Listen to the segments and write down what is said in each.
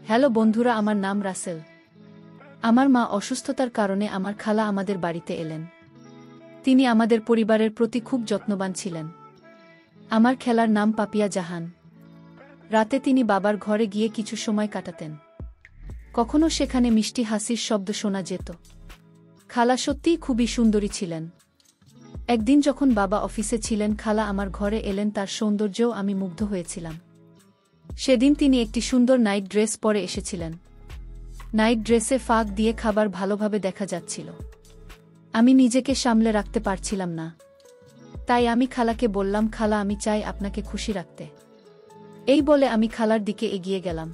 Hello বন্ধুরা, আমার নাম রাসেল। আমার মা অসুস্থতার কারণে আমার খালা আমাদের বাড়িতে এলেন। তিনি আমাদের পরিবারের প্রতি খুব যত্নবান ছিলেন। আমার খেলার নাম পাপিয়া জাহান। রাতে তিনি বাবার ঘরে গিয়ে কিছু সময় কাটাতেন। কখনো সেখানে মিষ্টি হাসির শব্দ শোনা যেত। খালা সত্যিই খুবই সুন্দরী ছিলেন। একদিন যখন বাবা অফিসে ছিলেন, খালা আমার ঘরে এলেন। তার সৌন্দর্যেও আমি মুগ্ধ হয়েছিলাম। সেদিন তিনি একটি সুন্দর নাইট ড্রেস পরে এসেছিলেন। নাইট ড্রেসে ফাঁক দিয়ে খাবার ভালোভাবে দেখা যাচ্ছিল। আমি নিজেকে সামলে রাখতে পারছিলাম না। তাই আমি খালাকে বললাম, খালা, আমি চাই আপনাকে খুশি রাখতে। এই বলে আমি খালার দিকে এগিয়ে গেলাম।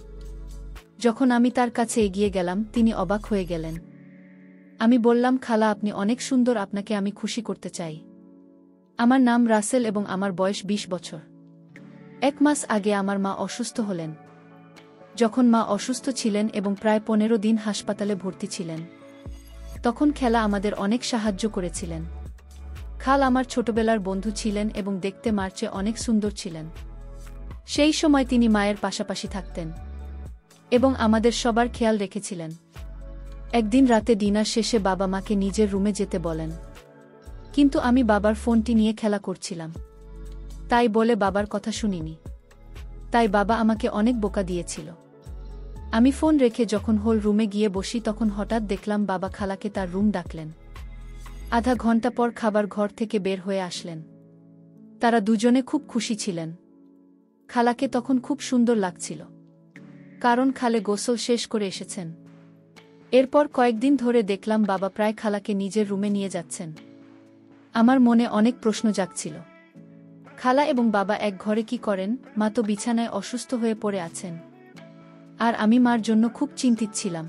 যখন আমি তার কাছে এগিয়ে গেলাম, তিনি অবাক হয়ে গেলেন। আমি বললাম, খালা, আপনি অনেক সুন্দর, আপনাকে আমি খুশি করতে চাই। আমার নাম রাসেল এবং আমার বয়স 20 বছর। 1 মাস আগে আমার মা অসুস্থ হলেন। যখন মা অসুস্থ ছিলেন এবং প্রায় 15 দিন হাসপাতালে ভর্তি ছিলেন, তখন খেলা আমাদের অনেক সাহায্য করেছিলেন। খাল আমার ছোটবেলার বন্ধু ছিলেন এবং দেখতে মার চেয়ে অনেক সুন্দর ছিলেন। সেই সময় তিনি মায়ের পাশাপাশি থাকতেন এবং আমাদের সবার খেয়াল রেখেছিলেন। একদিন রাতে ডিনার শেষে বাবা মাকে নিজের রুমে যেতে বলেন, কিন্তু আমি বাবার ফোনটি নিয়ে খেলা করছিলাম। তাই বলে বাবার কথা শুনিনি। তাই বাবা আমাকে অনেক বোকা দিয়েছিল। আমি ফোন রেখে যখন হোল রুমে গিয়ে বসি, তখন হঠাৎ দেখলাম বাবা খালাকে তার রুম ডাকলেন। আধা ঘন্টা পর খাবার ঘর থেকে বের হয়ে আসলেন। তারা দুজনে খুব খুশি ছিলেন। খালাকে তখন খুব সুন্দর লাগছিল, কারণ খালে গোসল শেষ করে এসেছেন। এরপর কয়েকদিন ধরে দেখলাম বাবা প্রায় খালাকে নিজের রুমে নিয়ে যাচ্ছেন। আমার মনে অনেক প্রশ্ন জাগছিল। খালা এবং বাবা এক ঘরে কি করেন? মা তো বিছানায় অসুস্থ হয়ে পড়ে আছেন, আর আমি মার জন্য খুব চিন্তিত ছিলাম।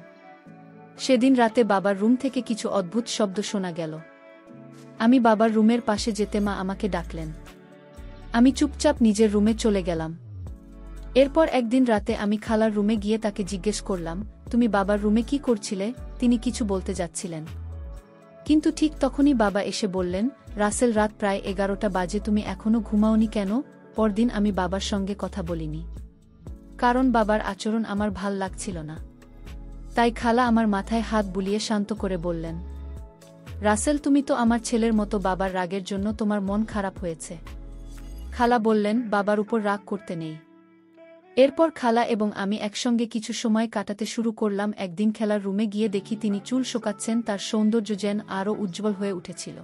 সেদিন রাতে বাবার রুম থেকে কিছু অদ্ভুত শব্দ শোনা গেল। আমি বাবার রুমের পাশে যেতে মা আমাকে ডাকলেন। আমি চুপচাপ নিজের রুমে চলে গেলাম। এরপর একদিন রাতে আমি খালার রুমে গিয়ে তাকে জিজ্ঞেস করলাম, তুমি বাবার রুমে কি করছিলে? তিনি কিছু বলতে যাচ্ছিলেন, কিন্তু ঠিক তখনই বাবা এসে বললেন, রাসেল, রাত প্রায় 11টা বাজে, তুমি এখনো ঘুমাওনি কেন? পরদিন আমি বাবার সঙ্গে কথা বলিনি, কারণ বাবার আচরণ আমার ভাল লাগছিল না। তাই খালা আমার মাথায় হাত বুলিয়ে শান্ত করে বললেন, রাসেল, তুমি তো আমার ছেলের মতো, বাবার রাগের জন্য তোমার মন খারাপ হয়েছে। খালা বললেন, বাবার উপর রাগ করতে নেই। এরপর খালা এবং আমি একসঙ্গে কিছু সময় কাটাতে শুরু করলাম। একদিন খেলার রুমে গিয়ে দেখি তিনি চুল শোকাচ্ছেন। তার সৌন্দর্য যেন আরও উজ্জ্বল হয়ে উঠেছিল।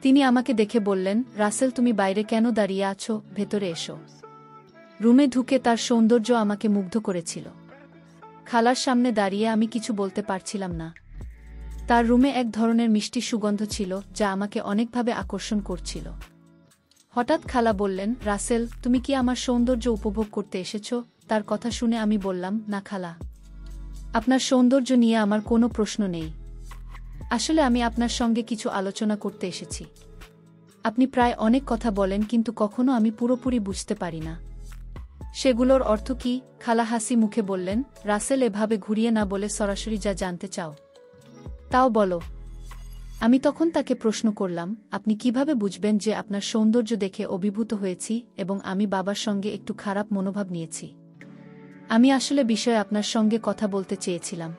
তিনি আমাকে দেখে বললেন, রাসেল, তুমি বাইরে কেন দাঁড়িয়ে আছো? ভেতরে এসো। রুমে ঢুকে তার সৌন্দর্য আমাকে মুগ্ধ করেছিল। খালার সামনে দাঁড়িয়ে আমি কিছু বলতে পারছিলাম না। তার রুমে এক ধরনের মিষ্টি সুগন্ধ ছিল, যা আমাকে অনেকভাবে আকর্ষণ করছিল। হঠাৎ খালা বললেন, রাসেল, তুমি কি আমার সৌন্দর্য উপভোগ করতে এসেছো? তার কথা শুনে আমি বললাম, না খালা, আপনার সৌন্দর্য নিয়ে আমার কোনো প্রশ্ন নেই। আসলে আমি আপনার সঙ্গে কিছু আলোচনা করতে এসেছি। আপনি প্রায় অনেক কথা বলেন, কিন্তু কখনো আমি পুরোপুরি বুঝতে পারি না সেগুলোর অর্থ কি। খালা হাসি মুখে বললেন, রাসেল, এভাবে ঘুরিয়ে না বলে সরাসরি যা জানতে চাও তাও বলো। আমি তখন তাকে প্রশ্ন করলাম, আপনি কিভাবে বুঝবেন যে আপনার সৌন্দর্য দেখে অভিভূত হয়েছি এবং আমি বাবার সঙ্গে একটু খারাপ মনোভাব নিয়েছি? আমি আসলে বিষয়ে আপনার সঙ্গে কথা বলতে চেয়েছিলাম।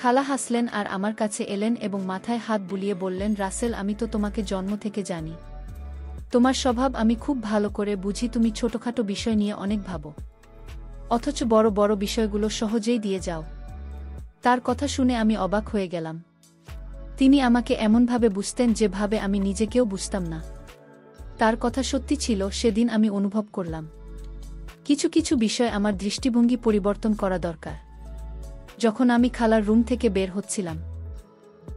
খালা হাসলেন আর আমার কাছে এলেন এবং মাথায় হাত বুলিয়ে বললেন, রাসেল, আমি তো তোমাকে জন্ম থেকে জানি। তোমার স্বভাব আমি খুব ভালো করে বুঝি। তুমি ছোটখাটো বিষয় নিয়ে অনেক ভাবো, অথচ বড় বড় বিষয়গুলো সহজেই দিয়ে যাও। তার কথা শুনে আমি অবাক হয়ে গেলাম। তিনি আমাকে এমনভাবে বুঝতেন যেভাবে আমি নিজেকেও বুঝতাম না। তার কথা সত্যি ছিল। সেদিন আমি অনুভব করলাম, কিছু কিছু বিষয় আমার দৃষ্টিভঙ্গি পরিবর্তন করা দরকার। যখন আমি খালার রুম থেকে বের হচ্ছিলাম,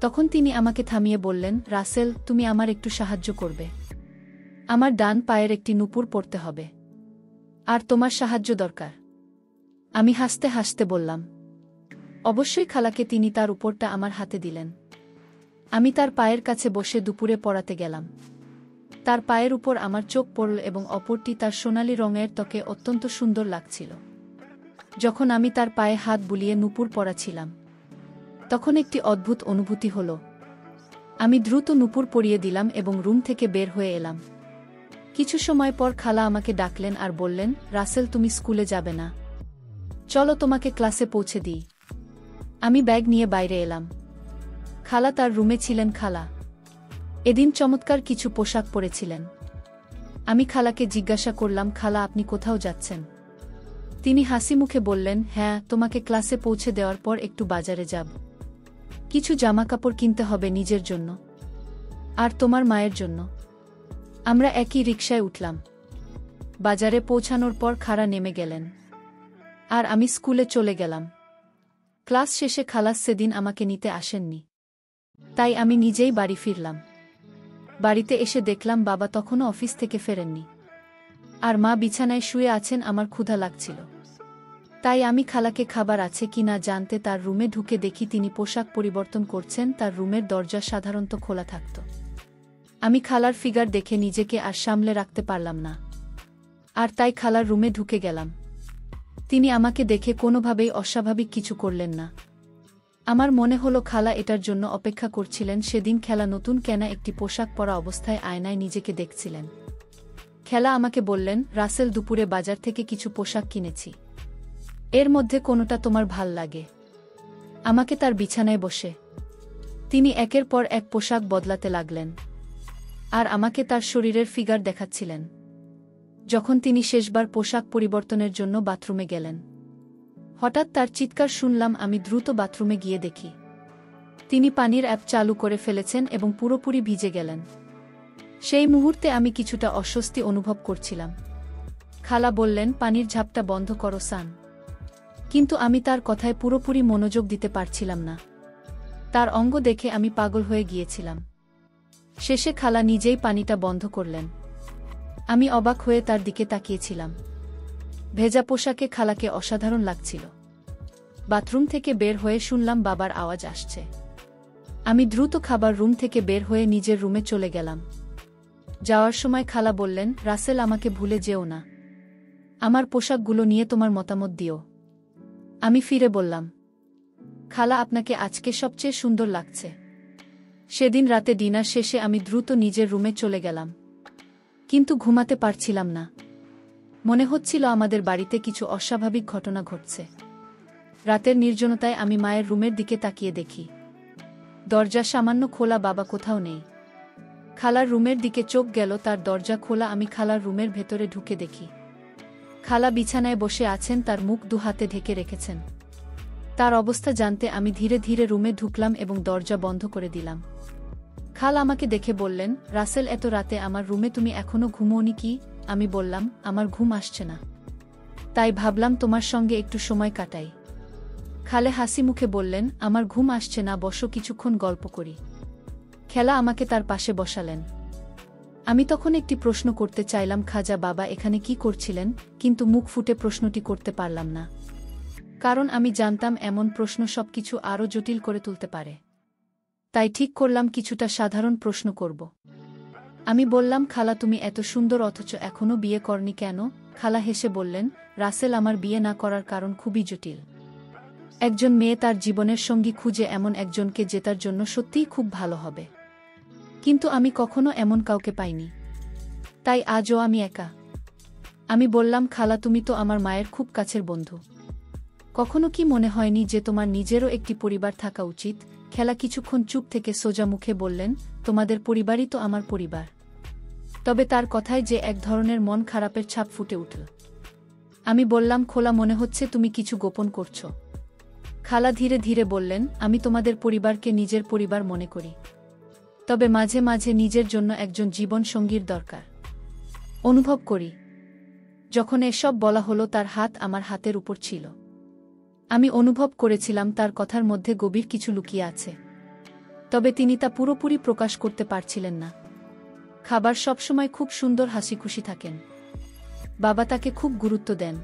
তখন তিনি আমাকে থামিয়ে বললেন, রাসেল, তুমি আমার একটু সাহায্য করবে। আমার ডান পায়ের একটি নূপুর পরতে হবে, আর তোমার সাহায্য দরকার। আমি হাসতে হাসতে বললাম, অবশ্যই খালাকে। তিনি তার উপরটা আমার হাতে দিলেন। আমি তার পায়ের কাছে বসে দুপুরে পরাতে গেলাম। তার পায়ের উপর আমার চোখ পড়ল এবং অপরটি তার সোনালি রঙের ত্বকে অত্যন্ত সুন্দর লাগছিল। যখন আমি তার পায়ে হাত বুলিয়ে নূপুর পরাছিলাম, তখন একটি অদ্ভুত অনুভূতি হল। আমি দ্রুত নূপুর পরিয়ে দিলাম এবং রুম থেকে বের হয়ে এলাম। কিছু সময় পর খালা আমাকে ডাকলেন আর বললেন, রাসেল, তুমি স্কুলে যাবে না? চলো তোমাকে ক্লাসে পৌঁছে দিই। আমি ব্যাগ নিয়ে বাইরে এলাম। খালা তার রুমে ছিলেন। খালা এদিন চমৎকার কিছু পোশাক পরেছিলেন। আমি খালাকে জিজ্ঞাসা করলাম, খালা আপনি কোথাও যাচ্ছেন? তিনি হাসি মুখে বললেন, হ্যাঁ, তোমাকে ক্লাসে পৌঁছে দেওয়ার পর একটু বাজারে যাব। কিছু জামাকাপড় কিনতে হবে নিজের জন্য আর তোমার মায়ের জন্য। আমরা একই রিকশায় উঠলাম। বাজারে পৌঁছানোর পর খালা নেমে গেলেন আর আমি স্কুলে চলে গেলাম। ক্লাস শেষে খালা সেদিন আমাকে নিতে আসেননি, তাই আমি নিজেই বাড়ি ফিরলাম। বাড়িতে এসে দেখলাম বাবা তখনও অফিস থেকে ফেরেননি আর মা বিছানায় শুয়ে আছেন। আমার ক্ষুধা লাগছিল, তাই আমি খালাকে খাবার আছে কি না জানতে তার রুমে ঢুকে দেখি তিনি পোশাক পরিবর্তন করছেন। তার রুমের দরজা সাধারণত খোলা থাকত। আমি খালার ফিগার দেখে নিজেকে আর সামলে রাখতে পারলাম না, আর তাই খালার রুমে ঢুকে গেলাম। তিনি আমাকে দেখে কোনোভাবেই অস্বাভাবিক কিছু করলেন না। আমার মনে হলো খালা এটার জন্য অপেক্ষা করছিলেন। সেদিন খেলা নতুন কেনা একটি পোশাক পরা অবস্থায় আয়নায় নিজেকে দেখছিলেন। খেলা আমাকে বললেন, রাসেল, দুপুরে বাজার থেকে কিছু পোশাক কিনেছি, এর মধ্যে কোনোটা তোমার ভাল লাগে? আমাকে তার বিছানায় বসে তিনি একের পর এক পোশাক বদলাতে লাগলেন আর আমাকে তার শরীরের ফিগার দেখাচ্ছিলেন। যখন তিনি শেষবার পোশাক পরিবর্তনের জন্য বাথরুমে গেলেন, হঠাৎ তার চিৎকার শুনলাম। আমি দ্রুত বাথরুমে গিয়ে দেখি তিনি পানির অ্যাপ চালু করে ফেলেছেন এবং পুরোপুরি ভিজে গেলেন। সেই মুহূর্তে আমি কিছুটা অস্বস্তি অনুভব করছিলাম। খালা বললেন, পানির ঝাপটা বন্ধ করো সান। কিন্তু আমি তার কথায় পুরোপুরি মনোযোগ দিতে পারছিলাম না। তার অঙ্গ দেখে আমি পাগল হয়ে গিয়েছিলাম। শেষে খালা নিজেই পানিটা বন্ধ করলেন। আমি অবাক হয়ে তার দিকে তাকিয়েছিলাম। ভেজা পোশাকে খালাকে অসাধারণ লাগছিল। বাথরুম থেকে বের হয়ে শুনলাম বাবার আওয়াজ আসছে। আমি দ্রুত খাবার রুম থেকে বের হয়ে নিজের রুমে চলে গেলাম। যাওয়ার সময় খালা বললেন, রাসেল, আমাকে ভুলে যেও না। আমার পোশাকগুলো নিয়ে তোমার মতামত দিও। আমি ফিরে বললাম, খালা, আপনাকে আজকে সবচেয়ে সুন্দর লাগছে। সেদিন রাতে ডিনার শেষে আমি দ্রুত নিজের রুমে চলে গেলাম, কিন্তু ঘুমাতে পারছিলাম না। মনে হচ্ছিল আমাদের বাড়িতে কিছু অস্বাভাবিক ঘটনা ঘটছে। রাতের নির্জনতায় আমি মায়ের রুমের দিকে তাকিয়ে দেখি দরজা সামান্য খোলা, বাবা কোথাও নেই। খালার রুমের দিকে চোখ গেল, তার দরজা খোলা। আমি খালার রুমের ভেতরে ঢুকে দেখি খালা বিছানায় বসে আছেন, তার মুখ দু হাতে ঢেকে রেখেছেন। তার অবস্থা জানতে আমি ধীরে ধীরে রুমে ঢুকলাম এবং দরজা বন্ধ করে দিলাম। খালা আমাকে দেখে বললেন, রাসেল, এত রাতে আমার রুমে তুমি এখনো ঘুমোওনি কি? আমি বললাম, আমার ঘুম আসছে না, তাই ভাবলাম তোমার সঙ্গে একটু সময় কাটাই। খালে হাসি মুখে বললেন, আমার ঘুম আসছে না, বসো, কিছুক্ষণ গল্প করি। খেলা আমাকে তার পাশে বসালেন। আমি তখন একটি প্রশ্ন করতে চাইলাম, খাজা বাবা এখানে কি করছিলেন? কিন্তু মুখ ফুটে প্রশ্নটি করতে পারলাম না, কারণ আমি জানতাম এমন প্রশ্ন সবকিছু আরও জটিল করে তুলতে পারে। তাই ঠিক করলাম কিছুটা সাধারণ প্রশ্ন করব। আমি বললাম, খালা, তুমি এত সুন্দর অথচ এখনও বিয়ে করনি কেন? খালা হেসে বললেন, রাসেল, আমার বিয়ে না করার কারণ খুবই জটিল। একজন মেয়ে তার জীবনের সঙ্গী খুঁজে এমন একজনকে যে তার জন্য সত্যিই খুব ভালো হবে, কিন্তু আমি কখনো এমন কাউকে পাইনি, তাই আজও আমি একা। আমি বললাম, খালা, তুমি তো আমার মায়ের খুব কাছের বন্ধু, কখনো কি মনে হয়নি যে তোমার নিজেরও একটি পরিবার থাকা উচিত? খেলা কিছুক্ষণ চুপ থেকে সোজা মুখে বললেন, তোমাদের পরিবারই তো আমার পরিবার। তবে তার কথায় যে এক ধরনের মন খারাপের ছাপ ফুটে উঠল। আমি বললাম, খোলা, মনে হচ্ছে তুমি কিছু গোপন করছো। খালা ধীরে ধীরে বললেন, আমি তোমাদের পরিবারকে নিজের পরিবার মনে করি, তবে মাঝে মাঝে নিজের জন্য একজন জীবন সঙ্গীর দরকার অনুভব করি। যখন এসব বলা হলো, তার হাত আমার হাতের উপর ছিল। আমি অনুভব করেছিলাম তার কথার মধ্যে গভীর কিছু লুকিয়ে আছে, তবে তিনি তা পুরোপুরি প্রকাশ করতে পারছিলেন না। খাবার সবসময় খুব সুন্দর হাসিখুশি থাকেন, বাবা তাকে খুব গুরুত্ব দেন।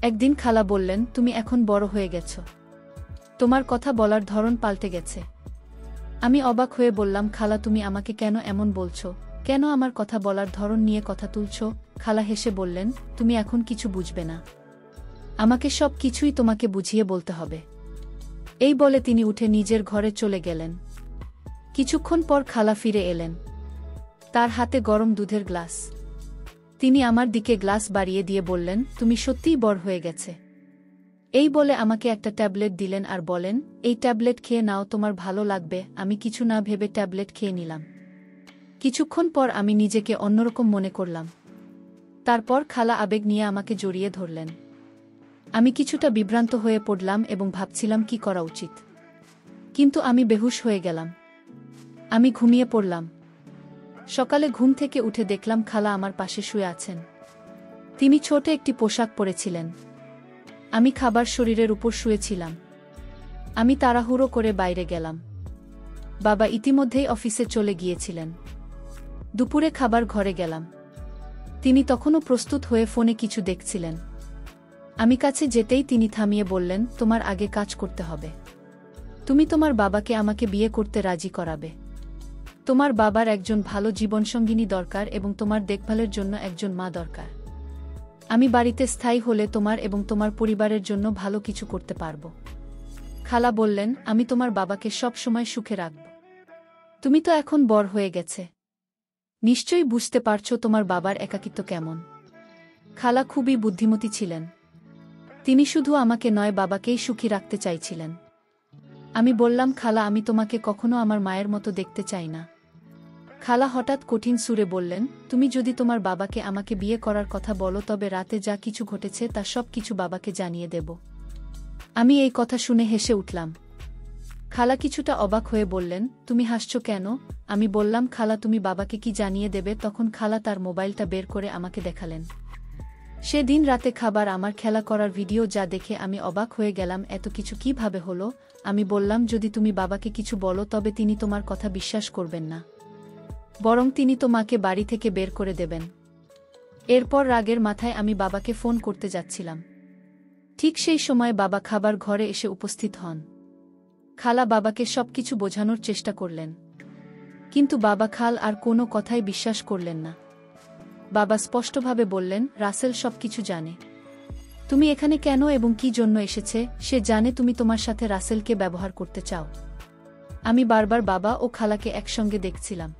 একদিন খালা বললেন, তুমি এখন বড় হয়ে গেছ, তোমার কথা বলার ধরন পাল্টে গেছে। আমি অবাক হয়ে বললাম, খালা, তুমি আমাকে কেন এমন বলছো? কেন আমার কথা বলার ধরন নিয়ে কথা তুলছ? খালা হেসে বললেন, তুমি এখন কিছু বুঝবে না, আমাকে সব কিছুই তোমাকে বুঝিয়ে বলতে হবে। এই বলে তিনি উঠে নিজের ঘরে চলে গেলেন। কিছুক্ষণ পর খালা ফিরে এলেন, তার হাতে গরম দুধের গ্লাস। তিনি আমার দিকে গ্লাস বাড়িয়ে দিয়ে বললেন, তুমি সত্যিই বড় হয়ে গেছে। এই বলে আমাকে একটা ট্যাবলেট দিলেন আর বলেন, এই ট্যাবলেট খেয়ে নাও, তোমার ভালো লাগবে। আমি কিছু না ভেবে ট্যাবলেট খেয়ে নিলাম। কিছুক্ষণ পর আমি নিজেকে অন্যরকম মনে করলাম। তারপর খালা আবেগ নিয়ে আমাকে জড়িয়ে ধরলেন। আমি কিছুটা বিভ্রান্ত হয়ে পড়লাম এবং ভাবছিলাম কি করা উচিত। কিন্তু আমি বেহুশ হয়ে গেলাম। আমি ঘুমিয়ে পড়লাম। সকালে ঘুম থেকে উঠে দেখলাম খালা আমার পাশে শুয়ে আছেন। তিনি ছোট একটি পোশাক পরেছিলেন। আমি খাবার শরীরের উপর শুয়েছিলাম। আমি তাড়াহুড়ো করে বাইরে গেলাম। বাবা ইতিমধ্যেই অফিসে চলে গিয়েছিলেন। দুপুরে খাবার ঘরে গেলাম। তিনি তখনও প্রস্তুত হয়ে ফোনে কিছু দেখছিলেন। আমি কাছে যেতেই তিনি থামিয়ে বললেন, তোমার আগে কাজ করতে হবে। তুমি তোমার বাবাকে আমাকে বিয়ে করতে রাজি করাবে। তোমার বাবার একজন ভালো জীবনসঙ্গিনী দরকার এবং তোমার দেখভালের জন্য একজন মা দরকার। আমি বাড়িতে স্থায়ী হলে তোমার এবং তোমার পরিবারের জন্য ভালো কিছু করতে পারব। খালা বললেন, আমি তোমার বাবাকে সব সময় সুখে রাখব। তুমি তো এখন বড় হয়ে গেছে, নিশ্চয়ই বুঝতে পারছো তোমার বাবার একাকিত্ব কেমন। খালা খুবই বুদ্ধিমতী ছিলেন। তিনি শুধু আমাকে নয়, বাবাকেই সুখী রাখতে চাইছিলেন। আমি বললাম, খালা, আমি তোমাকে কখনো আমার মায়ের মতো দেখতে চাই না। খালা হঠাৎ কঠিন সুরে বললেন, তুমি যদি তোমার বাবাকে আমাকে বিয়ে করার কথা বলো তবে রাতে যা কিছু ঘটেছে তা সব কিছু বাবাকে জানিয়ে দেব। আমি এই কথা শুনে হেসে উঠলাম। খালা কিছুটা অবাক হয়ে বললেন, তুমি হাসছো কেন? আমি বললাম, খালা, তুমি বাবাকে কি জানিয়ে দেবে? তখন খালা তার মোবাইলটা বের করে আমাকে দেখালেন। সেদিন রাতে খাবার আমার খেলা করার ভিডিও, যা দেখে আমি অবাক হয়ে গেলাম। এত কিছু কিভাবে হলো? আমি বললাম, যদি তুমি বাবাকে কিছু বলো তবে তিনি তোমার কথা বিশ্বাস করবেন না, বরং তিনি তোমাকে বাড়ি থেকে বের করে দেবেন। এরপর রাগের মাথায় আমি বাবাকে ফোন করতে যাচ্ছিলাম। ঠিক সেই সময় বাবা খাবার ঘরে এসে উপস্থিত হন। খালা বাবাকে সবকিছু বোঝানোর চেষ্টা করলেন, কিন্তু বাবা খাল আর কোনো কথাই বিশ্বাস করলেন না। বাবা স্পষ্টভাবে বললেন, রাসেল সবকিছু জানে। তুমি এখানে কেন এবং কি জন্য এসেছে সে জানে। তুমি তোমার সাথে রাসেলকে ব্যবহার করতে চাও। আমি বারবার বাবা ও খালাকে একসঙ্গে দেখছিলাম।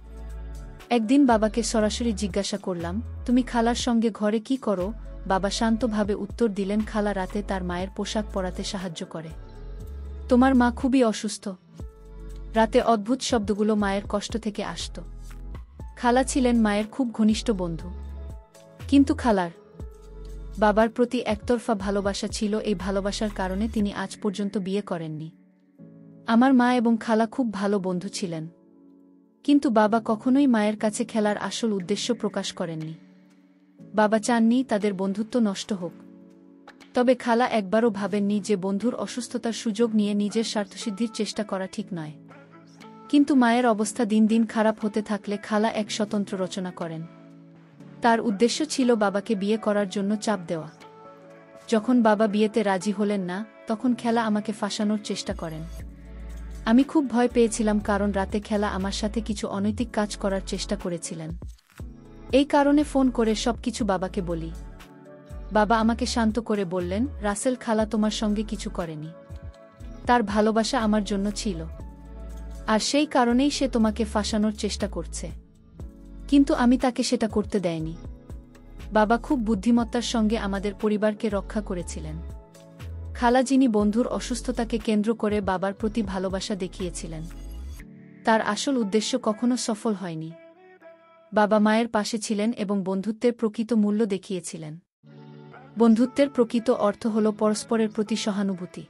একদিন বাবাকে সরাসরি জিজ্ঞাসা করলাম, তুমি খালার সঙ্গে ঘরে কি করো? বাবা শান্তভাবে উত্তর দিলেন, খালা রাতে তার মায়ের পোশাক পরাতে সাহায্য করে। তোমার মা খুবই অসুস্থ। রাতে অদ্ভুত শব্দগুলো মায়ের কষ্ট থেকে আসত। খালা ছিলেন মায়ের খুব ঘনিষ্ঠ বন্ধু। কিন্তু খালার বাবার প্রতি একতরফা ভালোবাসা ছিল। এই ভালোবাসার কারণে তিনি আজ পর্যন্ত বিয়ে করেননি। আমার মা এবং খালা খুব ভালো বন্ধু ছিলেন, কিন্তু বাবা কখনোই মায়ের কাছে খেলার আসল উদ্দেশ্য প্রকাশ করেননি। বাবা চাননি তাদের বন্ধুত্ব নষ্ট হোক। তবে খালা একবারও ভাবেননি যে বন্ধুর অসুস্থতার সুযোগ নিয়ে নিজের স্বার্থসিদ্ধির চেষ্টা করা ঠিক নয়। কিন্তু মায়ের অবস্থা দিন দিন খারাপ হতে থাকলে খালা এক স্বতন্ত্র রচনা করেন। তার উদ্দেশ্য ছিল বাবাকে বিয়ে করার জন্য চাপ দেওয়া। যখন বাবা বিয়েতে রাজি হলেন না, তখন খেলা আমাকে ফাঁসানোর চেষ্টা করেন। আমি খুব ভয় পেয়েছিলাম, কারণ রাতে খেলা আমার সাথে কিছু অনৈতিক কাজ করার চেষ্টা করেছিলেন। এই কারণে ফোন করে সবকিছু বাবাকে বলি। বাবা আমাকে শান্ত করে বললেন, রাসেল খালা তোমার সঙ্গে কিছু করেনি। তার ভালোবাসা আমার জন্য ছিল, আর সেই কারণেই সে তোমাকে ফাঁসানোর চেষ্টা করছে। কিন্তু আমি তাকে সেটা করতে দেয়নি। বাবা খুব বুদ্ধিমত্তার সঙ্গে আমাদের পরিবারকে রক্ষা করেছিলেন। খালা, যিনি বন্ধুর অসুস্থতাকে কেন্দ্র করে বাবার প্রতি ভালোবাসা দেখিয়েছিলেন, তার আসল উদ্দেশ্য কখনো সফল হয়নি। বাবা মায়ের পাশে ছিলেন এবং বন্ধুত্বের প্রকৃত মূল্য দেখিয়েছিলেন। বন্ধুত্বের প্রকৃত অর্থ হল পরস্পরের প্রতি সহানুভূতি।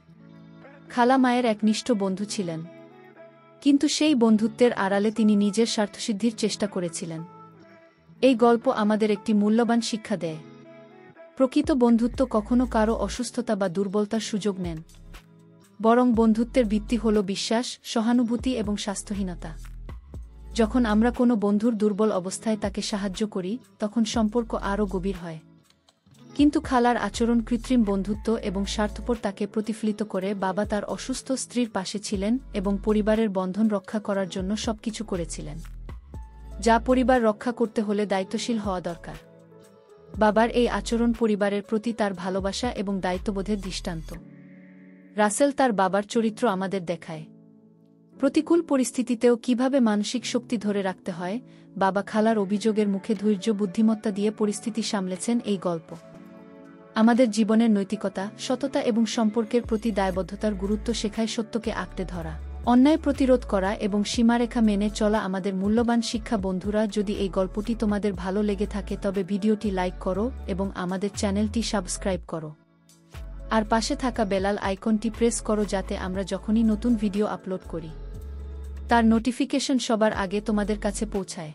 খালা মায়ের একনিষ্ঠ বন্ধু ছিলেন, কিন্তু সেই বন্ধুত্বের আড়ালে তিনি নিজের স্বার্থসিদ্ধির চেষ্টা করেছিলেন। এই গল্প আমাদের একটি মূল্যবান শিক্ষা দেয়। প্রকৃত বন্ধুত্ব কখনো কারো অসুস্থতা বা দুর্বলতার সুযোগ নেন, বরং বন্ধুত্বের ভিত্তি হল বিশ্বাস, সহানুভূতি এবং স্বাস্থ্যহীনতা। যখন আমরা কোনো বন্ধুর দুর্বল অবস্থায় তাকে সাহায্য করি, তখন সম্পর্ক আরও গভীর হয়। কিন্তু খালার আচরণ কৃত্রিম বন্ধুত্ব এবং স্বার্থপর তাকে প্রতিফলিত করে। বাবা তার অসুস্থ স্ত্রীর পাশে ছিলেন এবং পরিবারের বন্ধন রক্ষা করার জন্য সবকিছু করেছিলেন, যা পরিবার রক্ষা করতে হলে দায়িত্বশীল হওয়া দরকার। বাবার এই আচরণ পরিবারের প্রতি তার ভালোবাসা এবং দায়িত্ববোধের দৃষ্টান্ত। রাসেল তার বাবার চরিত্র আমাদের দেখায়। প্রতিকূল পরিস্থিতিতেও কিভাবে মানসিক শক্তি ধরে রাখতে হয়। বাবা খালার অভিযোগের মুখে ধৈর্য, বুদ্ধিমত্তা দিয়ে পরিস্থিতি সামলেছেন। এই গল্প আমাদের জীবনের নৈতিকতা, সততা এবং সম্পর্কের প্রতি দায়বদ্ধতার গুরুত্ব শেখায় সত্যকে আঁকড়ে ধরা, অন্যায় প্রতিরোধ করা এবং সীমারেখা মেনে চলা আমাদের মূল্যবান শিক্ষা। বন্ধুরা, যদি এই গল্পটি তোমাদের ভালো লেগে থাকে তবে ভিডিওটি লাইক করো এবং আমাদের চ্যানেলটি সাবস্ক্রাইব করো। আর পাশে থাকা বেলাল আইকনটি প্রেস করো যাতে আমরা যখনই নতুন ভিডিও আপলোড করি তার নোটিফিকেশন সবার আগে তোমাদের কাছে পৌঁছায়।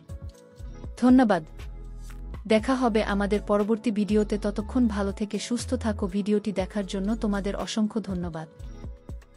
ধন্যবাদ। দেখা হবে আমাদের পরবর্তী ভিডিওতে। ততক্ষণ ভালো থেকে সুস্থ থাকো। ভিডিওটি দেখার জন্য তোমাদের অসংখ্য ধন্যবাদ।